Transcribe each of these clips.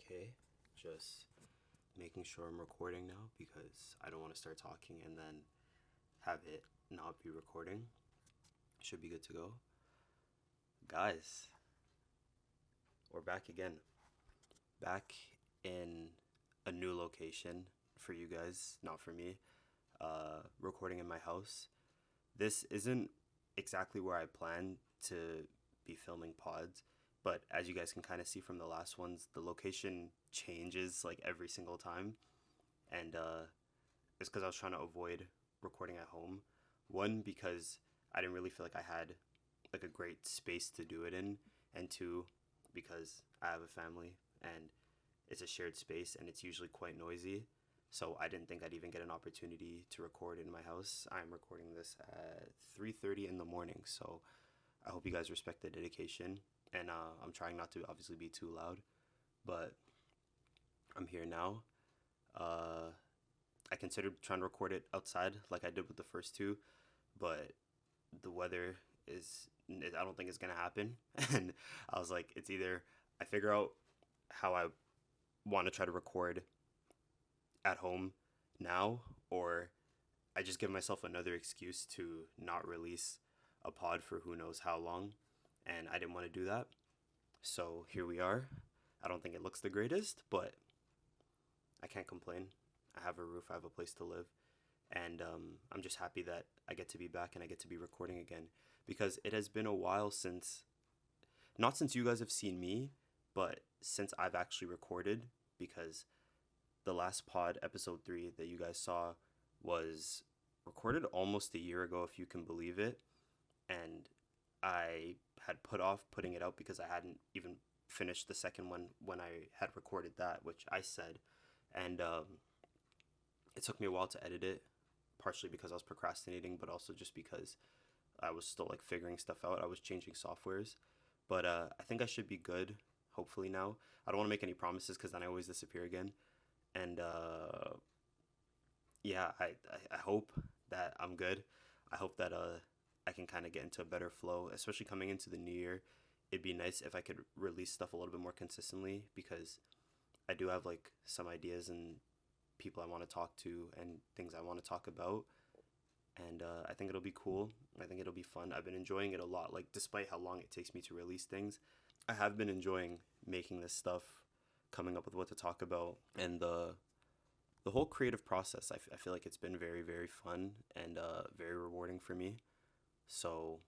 okay. Just making sure I'm recording now because I don't want to start talking and then have it not be recording. Should be good to go. Guys, we're back again. Back in a new location for you guys, not for me. Recording in my house. This isn't exactly where I plan to be filming pods, but as you guys can kind of see from the last ones, the location changes like every single time, and it's because I was trying to avoid recording at home. One, because I didn't really feel like I had like a great space to do it in, and two, because I have a family and it's a shared space and it's usually quite noisy. So I didn't think I'd even get an opportunity to record in my house. I'm recording this at 3:30 in the morning, so I hope you guys respect the dedication. And I'm trying not to obviously be too loud, but I'm here now. Uh, I considered trying to record it outside like I did with the first two, but the weather is, I don't think it's gonna happen. And I was like, it's either I figure out how I want to try to record at home now, or I just give myself another excuse to not release a pod for who knows how long. And I didn't want to do that. So here we are. I don't think it looks the greatest, but I can't complain. I have a roof, I have a place to live. And I'm just happy that I get to be back and I get to be recording again, because it has been a while since, not since you guys have seen me, but since I've actually recorded, because the last pod, episode 3, that you guys saw was recorded almost a year ago, if you can believe it. And I had put off putting it out because I hadn't even finished the second one when I had recorded that, which I said. And it took me a while to edit it, partially because I was procrastinating, but also just because I was still like figuring stuff out. I was changing softwares. But I think I should be good, hopefully now. I don't want to make any promises because then I always disappear again. And yeah, I hope that I'm good. I hope that I can kind of get into a better flow, especially coming into the new year. It'd be nice if I could release stuff a little bit more consistently, because I do have like some ideas and people I want to talk to and things I want to talk about. And I think it'll be cool. I think it'll be fun. I've been enjoying it a lot. Like, despite how long it takes me to release things, I have been enjoying making this stuff, coming up with what to talk about, and the whole creative process. I feel like it's been very, very fun and very rewarding for me. So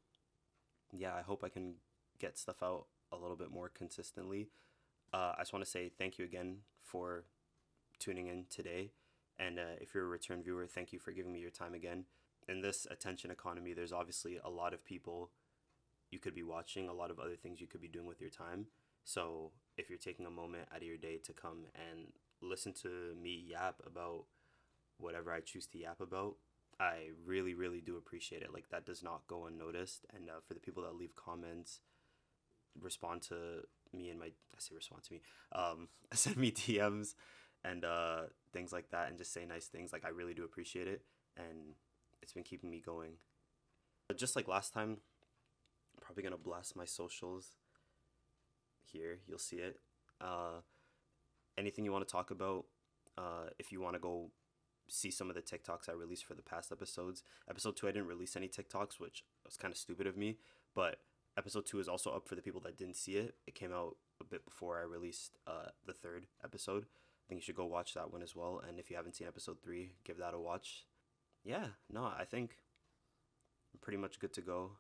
yeah, I hope I can get stuff out a little bit more consistently. I just want to say thank you again for tuning in today. And if you're a return viewer, thank you for giving me your time again. In this attention economy, there's obviously a lot of people you could be watching, a lot of other things you could be doing with your time. So if you're taking a moment out of your day to come and listen to me yap about whatever I choose to yap about, I really, really do appreciate it. Like, that does not go unnoticed. And for the people that leave comments, respond to me and my, I say respond to me, send me DMs and things like that, and just say nice things. Like, I really do appreciate it, and it's been keeping me going. But just like last time, I'm probably gonna blast my socials here. You'll see it. Anything you want to talk about, if you want to go see some of the TikToks I released for the past episodes. Episode 2, I didn't release any TikToks, which was kind of stupid of me, but episode 2 is also up for the people that didn't see it. It came out a bit before I released the third episode. I think you should go watch that one as well, and if you haven't seen episode 3, give that a watch. Yeah, no, I think I'm pretty much good to go.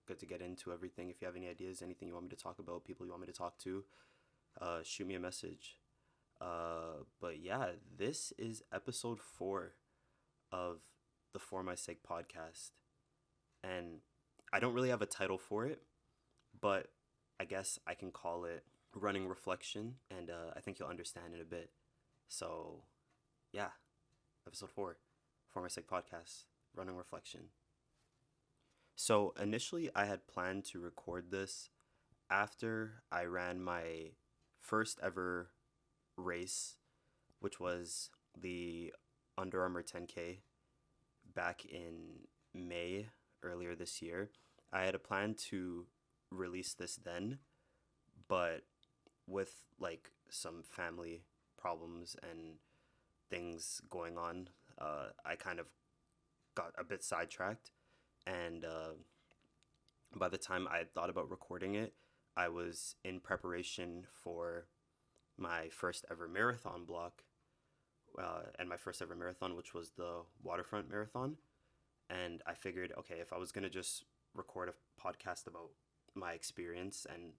Good to get into everything. If you have any ideas, anything you want me to talk about, people you want me to talk to, shoot me a message. But yeah, this is episode 4 of the For My Sake podcast. And I don't really have a title for it, but I guess I can call it Running Reflection, and I think you'll understand in a bit. So yeah, episode 4, For My Sake podcast, Running Reflection. So initially I had planned to record this after I ran my first ever race, which was the Under Armour 10K back in May earlier this year. I had a plan to release this then, but with like some family problems and things going on, I kind of got a bit sidetracked. And by the time I had thought about recording it, I was in preparation for my first ever marathon block, and my first ever marathon, which was the Waterfront Marathon. And I figured, okay, if I was gonna just record a podcast about my experience and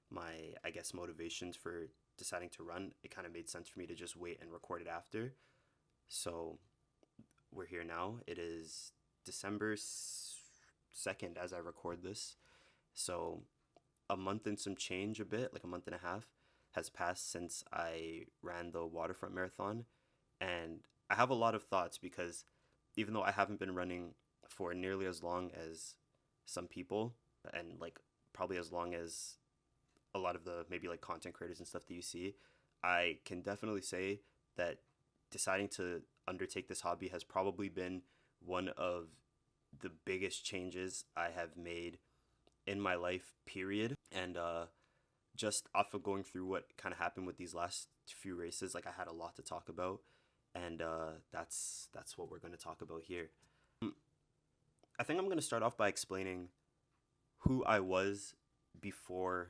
my, I guess, motivations for deciding to run, it kind of made sense for me to just wait and record it after. So we're here now. It is December 2nd as I record this. So a month and some change, a bit, like a month and a half, has passed since I ran the Waterfront Marathon. And I have a lot of thoughts because even though I haven't been running for nearly as long as some people, and like probably as long as a lot of the maybe like content creators and stuff that you see, I can definitely say that deciding to undertake this hobby has probably been one of the biggest changes I have made in my life, period. And just off of going through what kind of happened with these last few races, like I had a lot to talk about, and that's what we're going to talk about here. I think I'm going to start off by explaining who I was before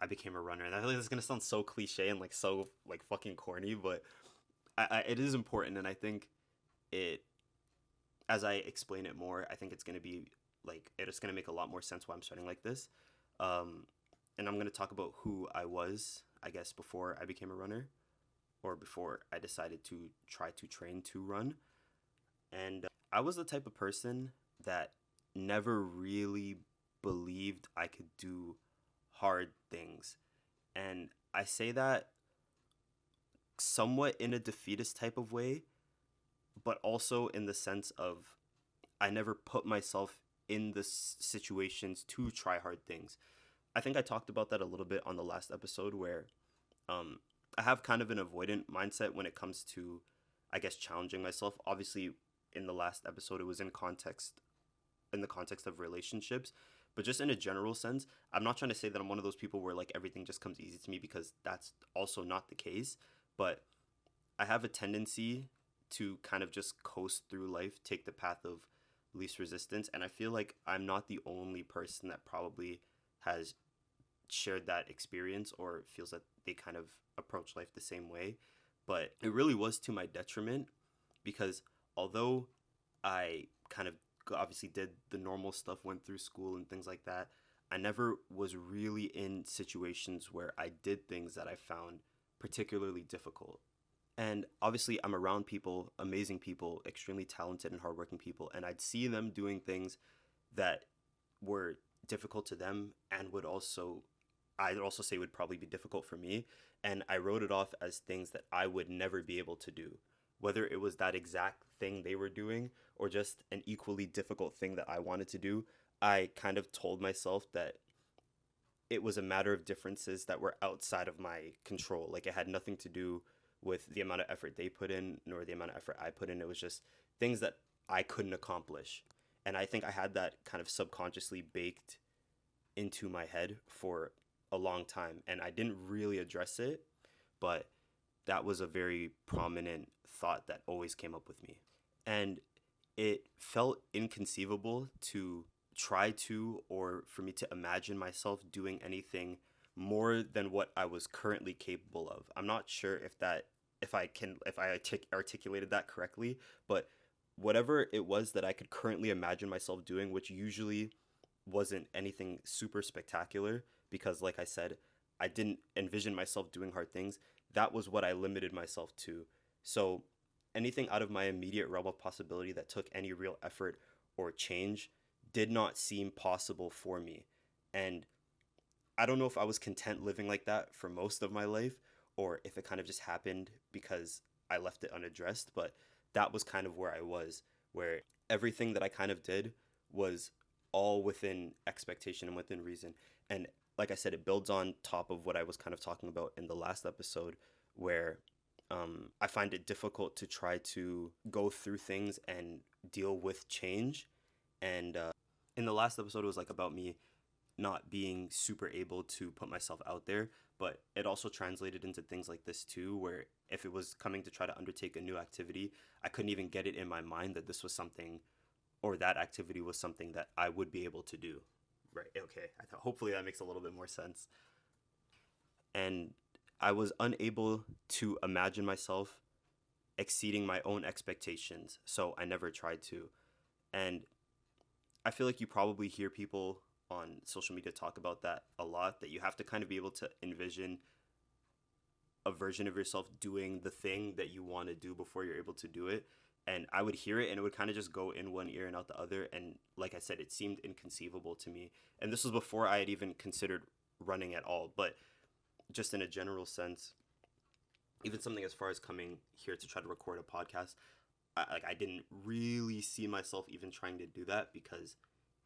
I became a runner. And I feel like this is going to sound so cliche and like so like fucking corny, but it is important. And I think it, as I explain it more, I think it's going to be like, it's going to make a lot more sense why I'm starting like this. And I'm going to talk about who I was, I guess, before I became a runner, or before I decided to try to train to run. And I was the type of person that never really believed I could do hard things. And I say that somewhat in a defeatist type of way, but also in the sense of I never put myself in the situations to try hard things. I think I talked about that a little bit on the last episode where I have kind of an avoidant mindset when it comes to, I guess, challenging myself. Obviously, in the last episode, it was in the context of relationships, but just in a general sense, I'm not trying to say that I'm one of those people where like everything just comes easy to me, because that's also not the case. But I have a tendency to kind of just coast through life, take the path of least resistance, and I feel like I'm not the only person that probably has shared that experience or feels that they kind of approach life the same way. But it really was to my detriment, because although I kind of obviously did the normal stuff, went through school and things like that, I never was really in situations where I did things that I found particularly difficult. And obviously I'm around people, amazing people, extremely talented and hardworking people, and I'd see them doing things that were difficult to them and I'd also say would probably be difficult for me. And I wrote it off as things that I would never be able to do, whether it was that exact thing they were doing or just an equally difficult thing that I wanted to do. I kind of told myself that it was a matter of differences that were outside of my control. Like it had nothing to do with the amount of effort they put in nor the amount of effort I put in. It was just things that I couldn't accomplish. And I think I had that kind of subconsciously baked into my head for a long time, and I didn't really address it, but that was a very prominent thought that always came up with me. And it felt inconceivable to try to, or for me to imagine myself doing anything more than what I was currently capable of. I'm not sure if I articulated that correctly, but whatever it was that I could currently imagine myself doing, which usually wasn't anything super spectacular, because like I said, I didn't envision myself doing hard things. That was what I limited myself to. So anything out of my immediate realm of possibility that took any real effort or change did not seem possible for me. And I don't know if I was content living like that for most of my life, or if it kind of just happened because I left it unaddressed, but that was kind of where I was, where everything that I kind of did was all within expectation and within reason. And like I said, it builds on top of what I was kind of talking about in the last episode, where I find it difficult to try to go through things and deal with change. And in the last episode, it was like about me not being super able to put myself out there, but it also translated into things like this too, where if it was coming to try to undertake a new activity, I couldn't even get it in my mind that this was something, or that activity was something that I would be able to do. Right. Okay. I thought hopefully that makes a little bit more sense. And I was unable to imagine myself exceeding my own expectations, so I never tried to. And I feel like you probably hear people on social media talk about that a lot, that you have to kind of be able to envision a version of yourself doing the thing that you want to do before you're able to do it. And I would hear it and it would kind of just go in one ear and out the other. And like I said, it seemed inconceivable to me. And this was before I had even considered running at all. But just in a general sense, even something as far as coming here to try to record a podcast, I didn't really see myself even trying to do that because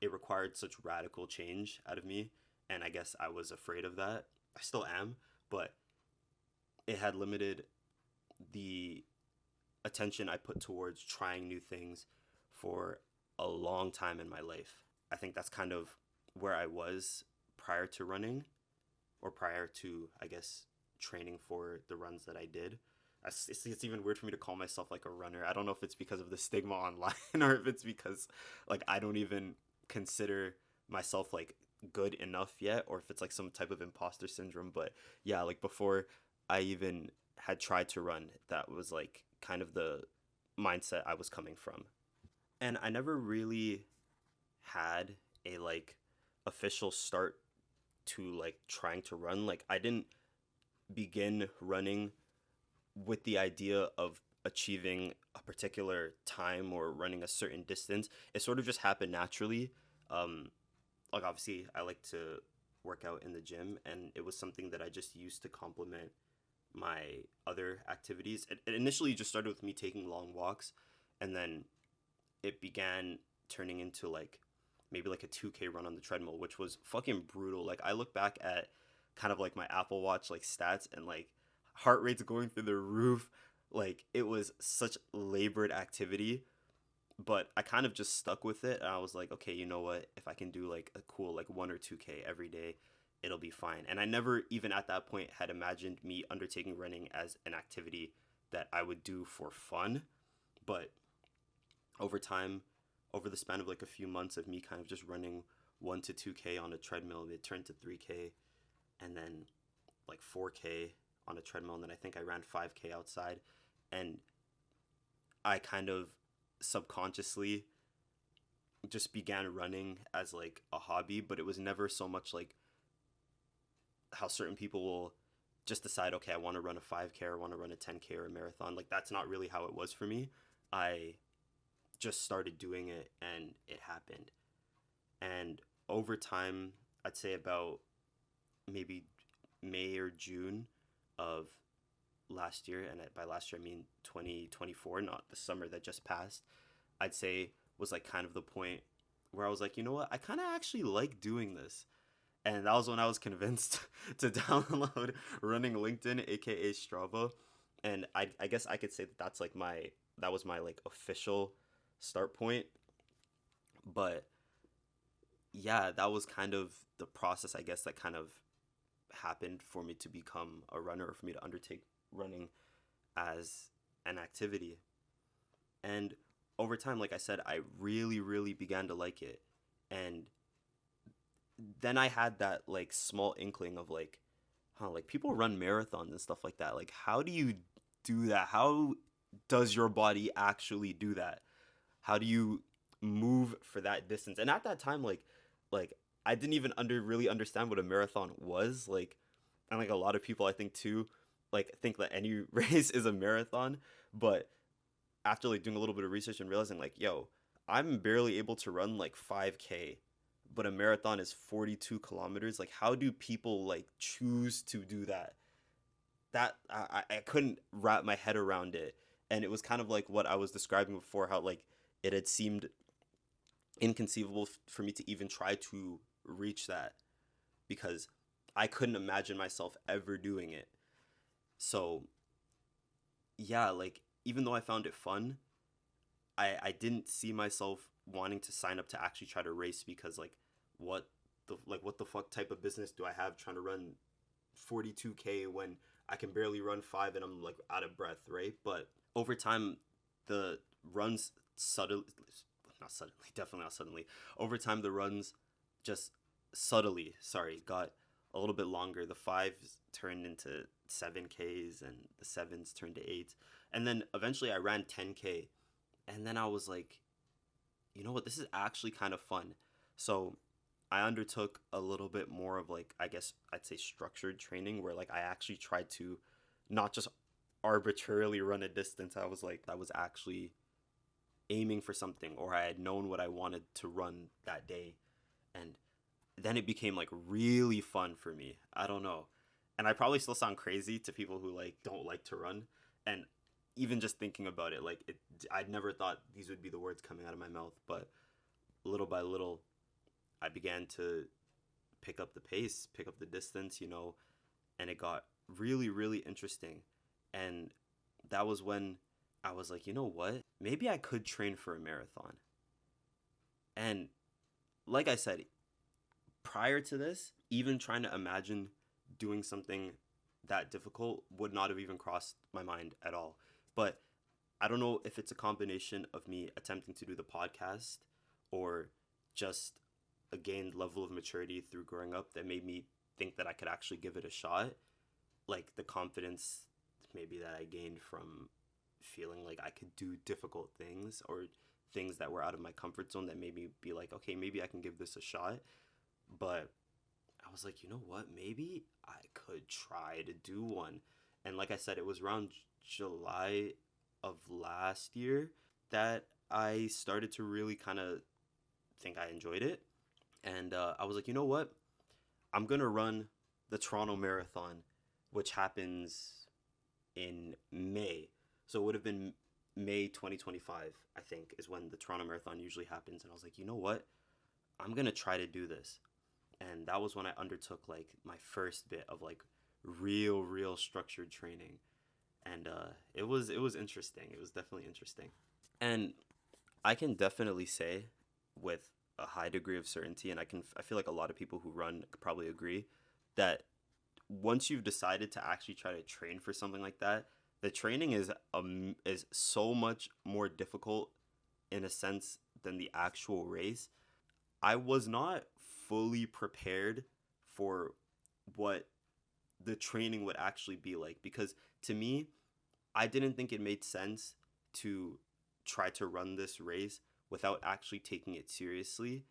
it required such radical change out of me. And I guess I was afraid of that. I still am, but it had limited the attention I put towards trying new things for a long time in my life. I think that's kind of where I was prior to running, or prior to, I guess, training for the runs that I did. It's even weird for me to call myself like a runner. I don't know if it's because of the stigma online or if it's because like I don't even consider myself like good enough yet, or if it's like some type of imposter syndrome. But yeah, like before I even had tried to run, that was like kind of the mindset I was coming from. And I never really had a like official start to like trying to run. Like I didn't begin running with the idea of achieving a particular time or running a certain distance. It sort of just happened naturally. Um, like obviously, I like to work out in the gym, and it was something that I just used to complement my other activities. It initially just started with me taking long walks, and then it began turning into like maybe like a 2K run on the treadmill, which was fucking brutal. Like I look back at kind of like my Apple Watch like stats, and like heart rate's going through the roof. Like it was such labored activity, but I kind of just stuck with it. And I was like, okay, you know what? If I can do like a cool like 1 or 2K every day, it'll be fine. And I never even at that point had imagined me undertaking running as an activity that I would do for fun. But over time, over the span of like a few months of me kind of just running 1 to 2K on a treadmill, it turned to 3K, and then like 4K on a treadmill. And then I think I ran 5K outside. And I kind of subconsciously just began running as like a hobby, but it was never so much like how certain people will just decide, okay, I want to run a 5K or I want to run a 10K or a marathon. Like that's not really how it was for me. I just started doing it and it happened. And over time, I'd say about maybe May or June of last year, and by last year I mean 2024, not the summer that just passed, I'd say was like kind of the point where I was like, you know what, I kind of actually like doing this. And that was when I was convinced to download Running LinkedIn, aka Strava. And I guess I could say that that was my like official start point. But yeah, that was kind of the process, I guess, that kind of happened for me to become a runner, or for me to undertake running as an activity. And over time, like I said, I really, really began to like it. And then I had that like small inkling of like, huh, like people run marathons and stuff like that. Like, how do you do that? How does your body actually do that? How do you move for that distance? And at that time, like I didn't even really understand what a marathon was. Like, and like a lot of people, I think too, like think that any race is a marathon. But after like doing a little bit of research and realizing like, yo, I'm barely able to run like 5K, but a marathon is 42 kilometers. Like, how do people like choose to do that? That I couldn't wrap my head around it. And it was kind of like what I was describing before, how like it had seemed inconceivable for me to even try to reach that, because I couldn't imagine myself ever doing it. So yeah, like even though I found it fun, I didn't see myself wanting to sign up to actually try to race, because like what what the fuck type of business do I have trying to run 42K when I can barely run 5 and I'm like out of breath, right? But over time, the runs subtly, not suddenly, definitely not suddenly. Over time, the runs just subtly, sorry, got a little bit longer. The 5s turned into 7Ks and the 7s turned to 8s. And then eventually I ran 10K. And then I was like, you know what, this is actually kind of fun. So I undertook a little bit more of like, I guess I'd say structured training where like I actually tried to not just arbitrarily run a distance. I was actually aiming for something, or I had known what I wanted to run that day. And then it became like really fun for me. I don't know. And I probably still sound crazy to people who like don't like to run. And even just thinking about it, like I'd never thought these would be the words coming out of my mouth, but little by little I began to pick up the pace, pick up the distance, and it got really, really interesting. And that was when I was like, you know what? Maybe I could train for a marathon. And like I said, prior to this, even trying to imagine doing something that difficult would not have even crossed my mind at all. But I don't know if it's a combination of me attempting to do the podcast or just a gained level of maturity through growing up that made me think that I could actually give it a shot. Like the confidence maybe that I gained from feeling like I could do difficult things or things that were out of my comfort zone that made me be like, okay, maybe I can give this a shot. But I was like, you know what? Maybe I could try to do one. And like I said, it was around July of last year that I started to really kind of think I enjoyed it. And I was like, you know what? I'm going to run the Toronto Marathon, which happens in May. So it would have been May 2025, I think, is when the Toronto Marathon usually happens. And I was like, you know what? I'm going to try to do this. And that was when I undertook like my first bit of like real structured training. And it was interesting. It was definitely interesting. And I can definitely say with a high degree of certainty, and I feel like a lot of people who run could probably agree, that once you've decided to actually try to train for something like that, the training is so much more difficult in a sense than the actual race. I was not fully prepared for what the training would actually be like, because to me, I didn't think it made sense to try to run this race without actually taking it seriously.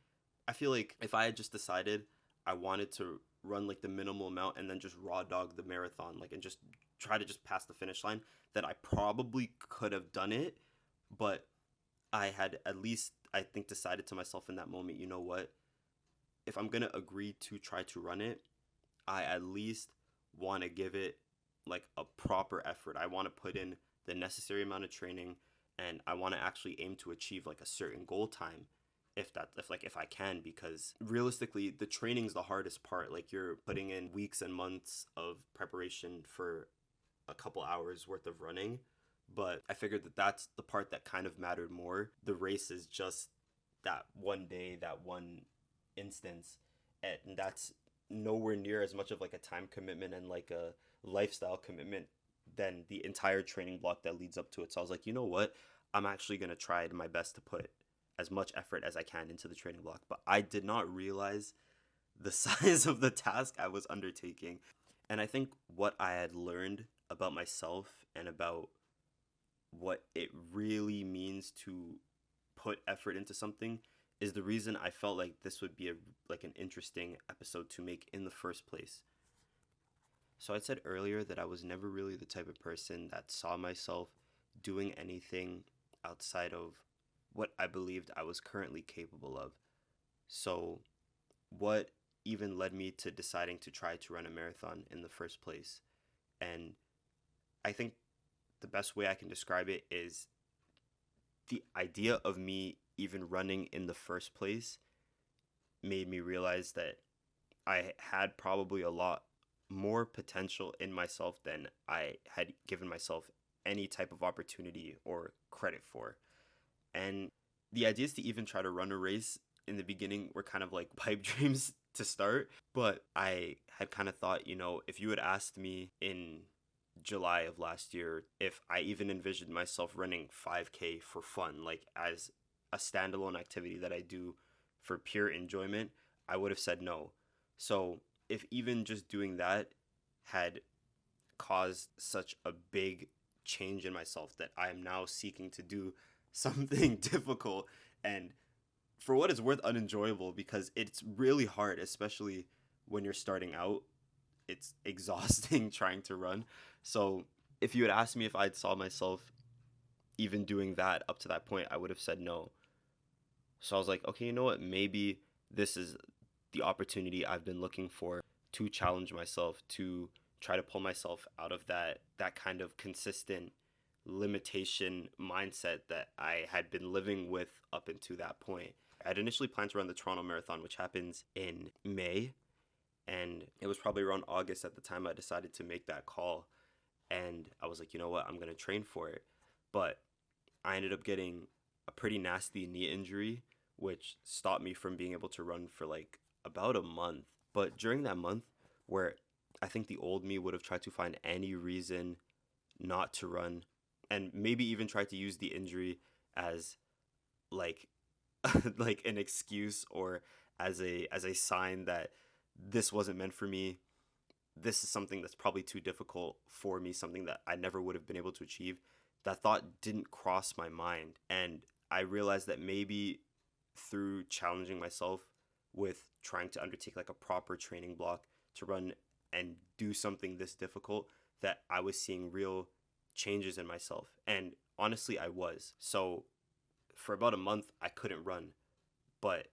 I feel like if I had just decided I wanted to run like the minimal amount and then just raw dog the marathon, like, and just try to just pass the finish line, that I probably could have done it. But I had at least, I think, decided to myself in that moment, you know what? If I'm going to agree to try to run it, I at least want to give it like a proper effort. I want to put in the necessary amount of training, and I want to actually aim to achieve like a certain goal time if I can, because realistically the training's the hardest part. Like, you're putting in weeks and months of preparation for a couple hours worth of running. But I figured that that's the part that kind of mattered more. The race is just that one day, that one instance, and that's nowhere near as much of like a time commitment and like a lifestyle commitment than the entire training block that leads up to it. So I was like, you know what? I'm actually going to try my best to put as much effort as I can into the training block. But I did not realize the size of the task I was undertaking. And I think what I had learned about myself and about what it really means to put effort into something is the reason I felt like this would be an interesting episode to make in the first place. So I said earlier that I was never really the type of person that saw myself doing anything outside of what I believed I was currently capable of. So what even led me to deciding to try to run a marathon in the first place? And I think the best way I can describe it is the idea of me even running in the first place made me realize that I had probably a lot more potential in myself than I had given myself any type of opportunity or credit for. And the idea is to even try to run a race in the beginning were kind of like pipe dreams to start. But I had kind of thought, if you had asked me in July of last year if I even envisioned myself running 5K for fun, like as a standalone activity that I do for pure enjoyment, I would have said no. So if even just doing that had caused such a big change in myself that I am now seeking to do something difficult and, for what it's worth, unenjoyable, because it's really hard, especially when you're starting out. It's exhausting trying to run. So if you had asked me if I'd saw myself even doing that up to that point, I would have said no. So I was like, okay, you know what? Maybe this is the opportunity I've been looking for to challenge myself, to try to pull myself out of that kind of consistent limitation mindset that I had been living with up until that point. I'd initially planned to run the Toronto Marathon, which happens in May, and it was probably around August at the time I decided to make that call. And I was like, you know what, I'm going to train for it. But I ended up getting a pretty nasty knee injury, which stopped me from being able to run for like about a month. But during that month, where I think the old me would have tried to find any reason not to run, and maybe even tried to use the injury as like like an excuse, or as a sign that this wasn't meant for me. This is something that's probably too difficult for me, something that I never would have been able to achieve. That thought didn't cross my mind. And I realized that maybe through challenging myself with trying to undertake like a proper training block to run and do something this difficult, that I was seeing real changes in myself. And honestly, I was. So for about a month, I couldn't run. But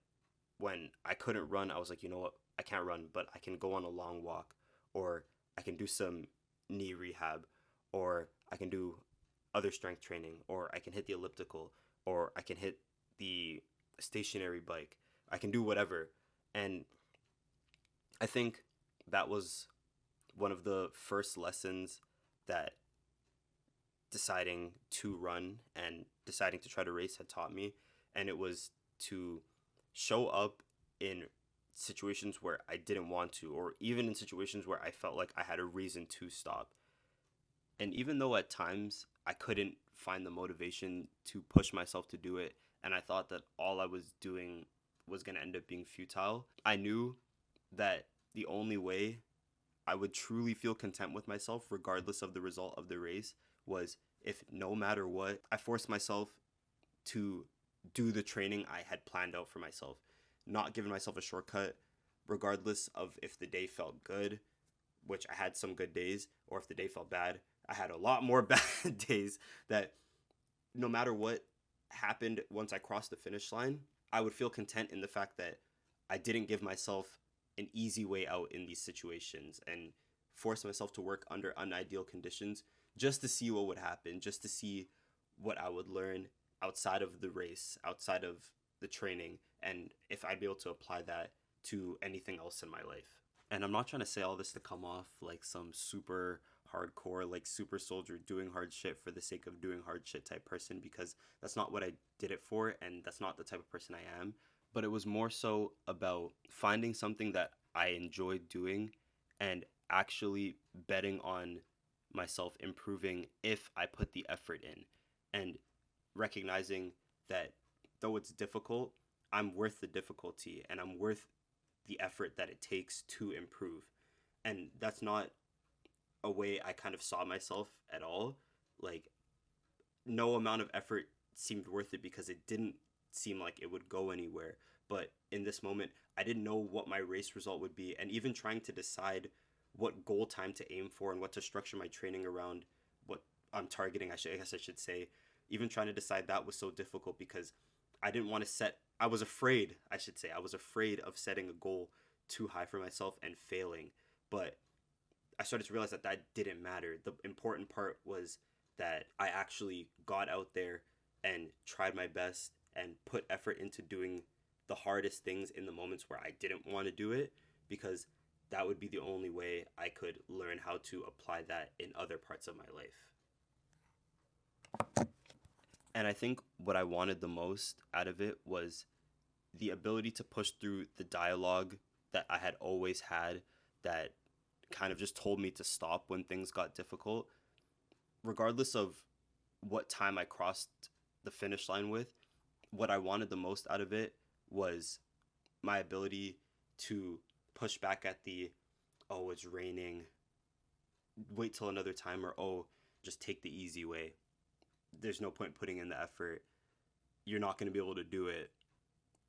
when I couldn't run, I was like, you know what? I can't run, but I can go on a long walk, or I can do some knee rehab, or I can do other strength training, or I can hit the elliptical, or I can hit the stationary bike. I can do whatever. And I think that was one of the first lessons that deciding to run and deciding to try to race had taught me. And it was to show up in situations where I didn't want to, or even in situations where I felt like I had a reason to stop. And even though at times I couldn't find the motivation to push myself to do it, and I thought that all I was doing was going to end up being futile, I knew that the only way I would truly feel content with myself, regardless of the result of the race, was if no matter what, I forced myself to do the training I had planned out for myself, not giving myself a shortcut, regardless of if the day felt good, which I had some good days, or if the day felt bad. I had a lot more bad days. That no matter what happened once I crossed the finish line, I would feel content in the fact that I didn't give myself an easy way out in these situations and force myself to work under unideal conditions just to see what would happen, just to see what I would learn outside of the race, outside of the training, and if I'd be able to apply that to anything else in my life. And I'm not trying to say all this to come off like some super hardcore, like super soldier doing hard shit for the sake of doing hard shit type person, because that's not what I did it for, and that's not the type of person I am. But it was more so about finding something that I enjoyed doing and actually betting on myself improving if I put the effort in, and recognizing that though it's difficult, I'm worth the difficulty and I'm worth the effort that it takes to improve. And that's not a way I kind of saw myself at all. Like, no amount of effort seemed worth it because it didn't seem like it would go anywhere. But in this moment, I didn't know what my race result would be. And even trying to decide what goal time to aim for and what to structure my training around, what I'm targeting, I guess I should say, even trying to decide that was so difficult because I didn't want to I was afraid of setting a goal too high for myself and failing. But I started to realize that that didn't matter. The important part was that I actually got out there and tried my best and put effort into doing the hardest things in the moments where I didn't want to do it, because that would be the only way I could learn how to apply that in other parts of my life. And I think what I wanted the most out of it was the ability to push through the dialogue that I had always had, that kind of just told me to stop when things got difficult, regardless of what time I crossed the finish line with. What I wanted the most out of it was my ability to push back at the, oh, it's raining, wait till another time, or oh, just take the easy way. There's no point putting in the effort. You're not going to be able to do it.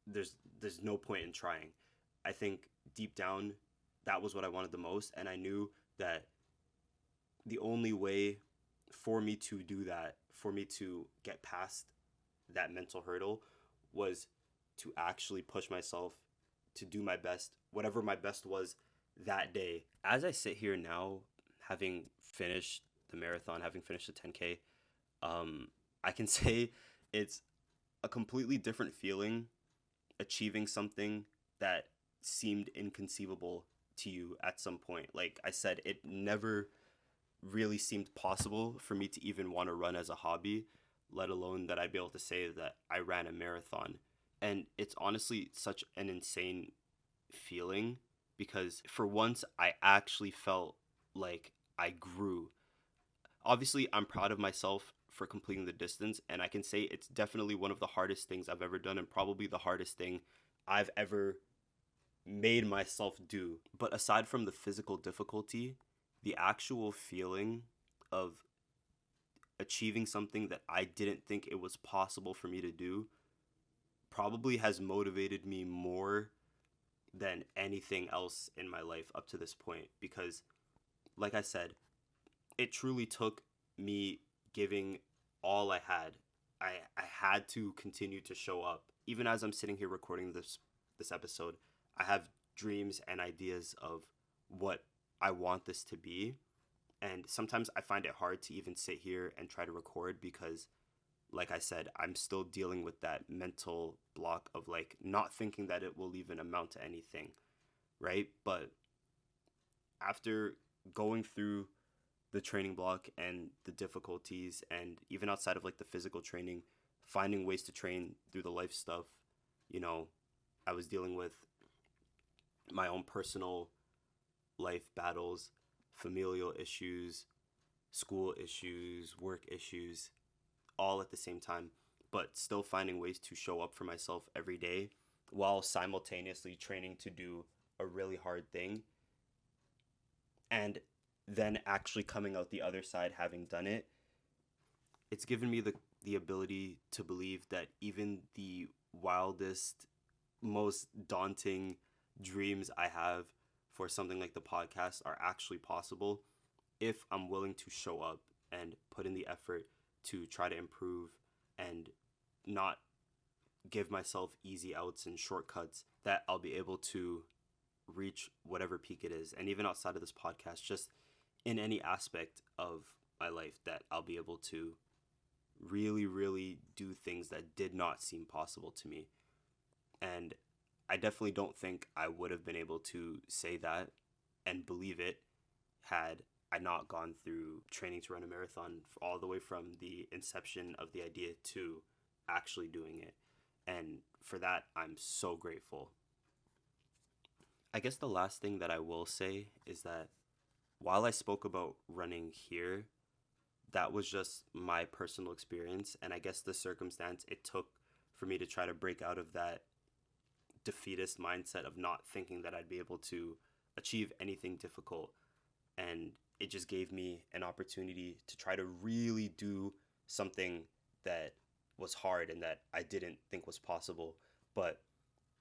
There's no point in trying. I think deep down that was what I wanted the most, and I knew that the only way for me to do that, for me to get past that mental hurdle, was to actually push myself to do my best, whatever my best was that day. As I sit here now, having finished the marathon, having finished the 10K, I can say it's a completely different feeling achieving something that seemed inconceivable to you at some point. Like I said, it never really seemed possible for me to even want to run as a hobby, let alone that I'd be able to say that I ran a marathon. And it's honestly such an insane feeling because for once I actually felt like I grew. Obviously, I'm proud of myself for completing the distance, and I can say it's definitely one of the hardest things I've ever done and probably the hardest thing I've ever made myself do. But aside from the physical difficulty, the actual feeling of achieving something that I didn't think it was possible for me to do probably has motivated me more than anything else in my life up to this point. Because, like I said, it truly took me giving all I had. I had to continue to show up. Even as I'm sitting here recording this episode, I have dreams and ideas of what I want this to be. And sometimes I find it hard to even sit here and try to record because, like I said, I'm still dealing with that mental block of like not thinking that it will even amount to anything, right? But after going through the training block and the difficulties, and even outside of like the physical training, finding ways to train through the life stuff, I was dealing with my own personal life battles, familial issues, school issues, work issues, all at the same time, but still finding ways to show up for myself every day while simultaneously training to do a really hard thing, and then actually coming out the other side having done it. It's given me the ability to believe that even the wildest, most daunting dreams I have for something like the podcast are actually possible if I'm willing to show up and put in the effort to try to improve and not give myself easy outs and shortcuts, that I'll be able to reach whatever peak it is. And even outside of this podcast, just in any aspect of my life, that I'll be able to really, really do things that did not seem possible to me. And I definitely don't think I would have been able to say that and believe it had I not gone through training to run a marathon all the way from the inception of the idea to actually doing it. And for that, I'm so grateful. I guess the last thing that I will say is that while I spoke about running here, that was just my personal experience. And I guess the circumstance it took for me to try to break out of that defeatist mindset of not thinking that I'd be able to achieve anything difficult. And it just gave me an opportunity to try to really do something that was hard and that I didn't think was possible. But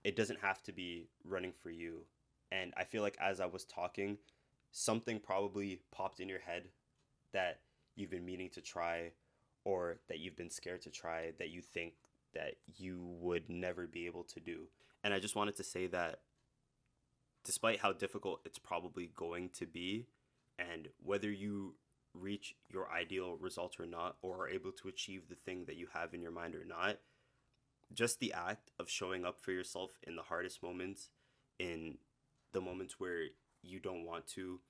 it doesn't have to be running for you. And I feel like as I was talking, something probably popped in your head that you've been meaning to try, or that you've been scared to try, that you think that you would never be able to do. And I just wanted to say that despite how difficult it's probably going to be, and whether you reach your ideal result or not, or are able to achieve the thing that you have in your mind or not, just the act of showing up for yourself in the hardest moments, in the moments where you don't want to,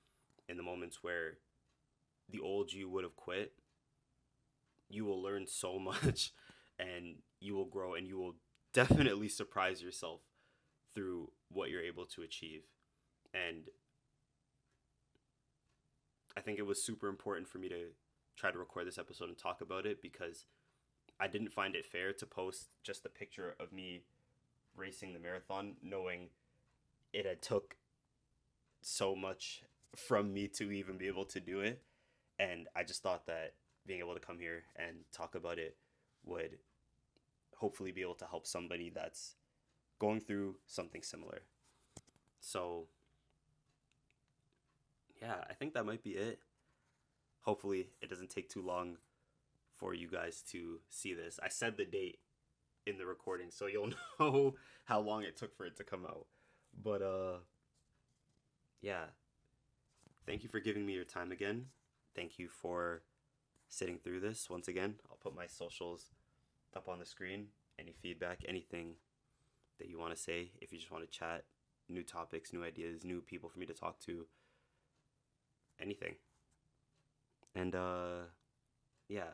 in the moments where the old you would have quit, you will learn so much and you will grow and you will definitely surprise yourself through what you're able to achieve. And I think it was super important for me to try to record this episode and talk about it, because I didn't find it fair to post just a picture of me racing the marathon, knowing it had took so much from me to even be able to do it. And I just thought that being able to come here and talk about it would hopefully be able to help somebody that's going through something similar. So yeah, I think that might be it. Hopefully it doesn't take too long for you guys to see this. I said the date in the recording, so you'll know how long it took for it to come out. But yeah, thank you for giving me your time again. Thank you for sitting through this. Once again, I'll put my socials up on the screen. Any feedback, anything that you want to say, if you just want to chat, new topics, new ideas, new people for me to talk to, anything. And yeah,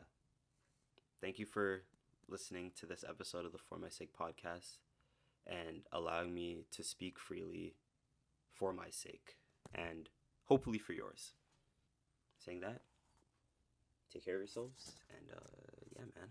thank you for listening to this episode of the For My Sake podcast and allowing me to speak freely for my sake and hopefully for yours. Saying that, take care of yourselves, and yeah, man.